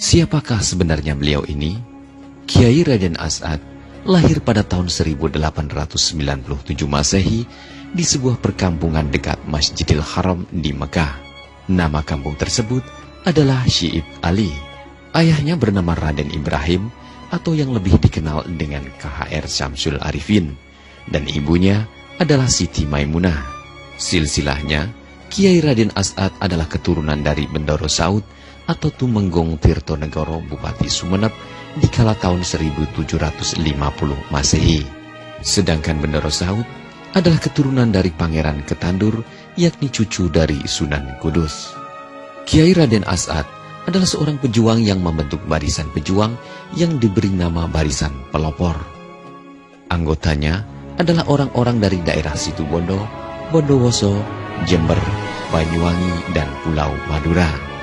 Siapakah sebenarnya beliau ini? Kiai Raden As'ad lahir pada tahun 1897 Masehi di sebuah perkampungan dekat Masjidil Haram di Mekah. Nama kampung tersebut adalah Syi'ib Ali. Ayahnya bernama Raden Ibrahim atau yang lebih dikenal dengan KHR Syamsul Arifin, dan ibunya adalah Siti Maimunah. Silsilahnya, Kiai Raden As'ad adalah keturunan dari Bendoro Saud atau Tumenggong Tirtonegoro Bupati Sumeneb di kala tahun 1750 Masehi. Sedangkan Bendoro Saud adalah keturunan dari Pangeran Ketandur, yakni cucu dari Sunan Kudus. Kiai Raden As'ad adalah seorang pejuang yang membentuk barisan pejuang yang diberi nama Barisan Pelopor. Anggotanya adalah orang-orang dari daerah Situbondo, Bondowoso, Jember, Banyuwangi, dan Pulau Madura.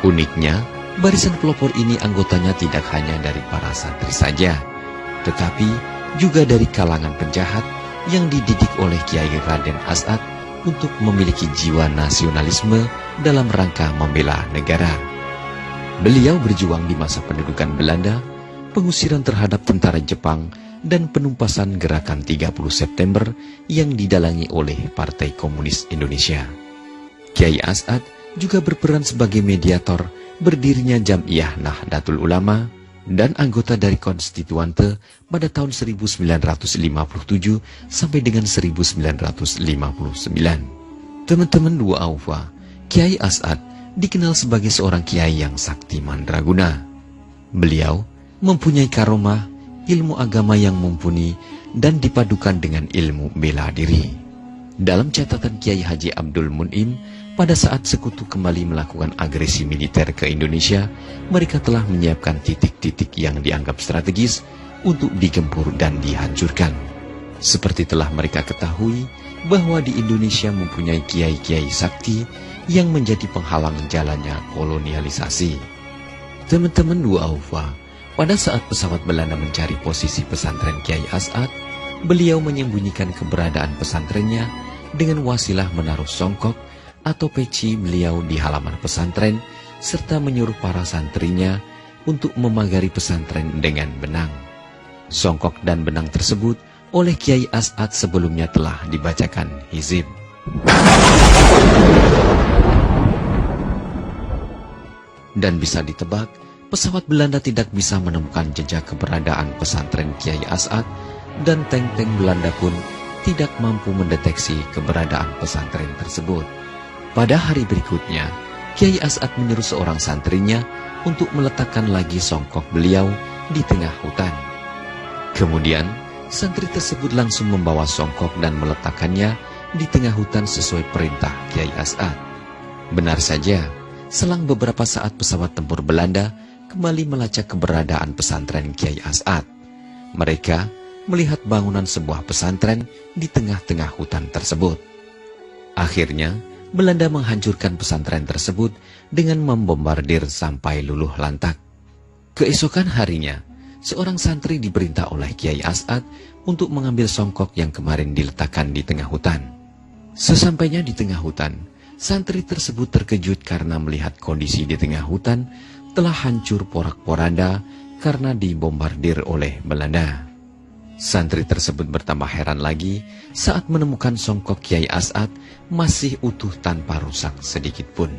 Uniknya, Barisan Pelopor ini anggotanya tidak hanya dari para santri saja, tetapi juga dari kalangan penjahat yang dididik oleh Kiai Raden As'ad untuk memiliki jiwa nasionalisme dalam rangka membela negara. Beliau berjuang di masa pendudukan Belanda, pengusiran terhadap tentara Jepang, dan penumpasan gerakan 30 September yang didalangi oleh Partai Komunis Indonesia. Kiai As'ad juga berperan sebagai mediator berdirinya Jam'iyah Nahdlatul Ulama dan anggota dari Konstituante pada tahun 1957 sampai dengan 1959. Teman-teman Dua Aufa, Kiai As'ad dikenal sebagai seorang kiai yang sakti mandraguna. Beliau mempunyai karomah, ilmu agama yang mumpuni, dan dipadukan dengan ilmu bela diri. Dalam catatan Kiai Haji Abdul Mun'im, pada saat sekutu kembali melakukan agresi militer ke Indonesia, mereka telah menyiapkan titik-titik yang dianggap strategis untuk digempur dan dihancurkan. Seperti telah mereka ketahui bahwa di Indonesia mempunyai kiai-kiai sakti yang menjadi penghalang jalannya kolonialisasi. Teman-teman Dua Aufa, pada saat pesawat Belanda mencari posisi pesantren Kiai As'ad, beliau menyembunyikan keberadaan pesantrennya dengan wasilah menaruh songkok atau peci beliau di halaman pesantren, serta menyuruh para santrinya untuk memagari pesantren dengan benang. Songkok dan benang tersebut oleh Kiai As'ad sebelumnya telah dibacakan hizib. Dan bisa ditebak, pesawat Belanda tidak bisa menemukan jejak keberadaan pesantren Kiai As'ad, dan tank-tank Belanda pun tidak mampu mendeteksi keberadaan pesantren tersebut. Pada hari berikutnya, Kiai As'ad menyuruh seorang santrinya untuk meletakkan lagi songkok beliau di tengah hutan. Kemudian, santri tersebut langsung membawa songkok dan meletakkannya di tengah hutan sesuai perintah Kiai As'ad. Benar saja, selang beberapa saat pesawat tempur Belanda kembali melacak keberadaan pesantren Kiai As'ad. Mereka melihat bangunan sebuah pesantren di tengah-tengah hutan tersebut. Akhirnya, Belanda menghancurkan pesantren tersebut dengan membombardir sampai luluh lantak. Keesokan harinya, seorang santri diperintah oleh Kiai As'ad untuk mengambil songkok yang kemarin diletakkan di tengah hutan. Sesampainya di tengah hutan, santri tersebut terkejut karena melihat kondisi di tengah hutan telah hancur porak-poranda karena dibombardir oleh Belanda. Santri tersebut bertambah heran lagi saat menemukan songkok Kiai As'ad masih utuh tanpa rusak sedikit pun.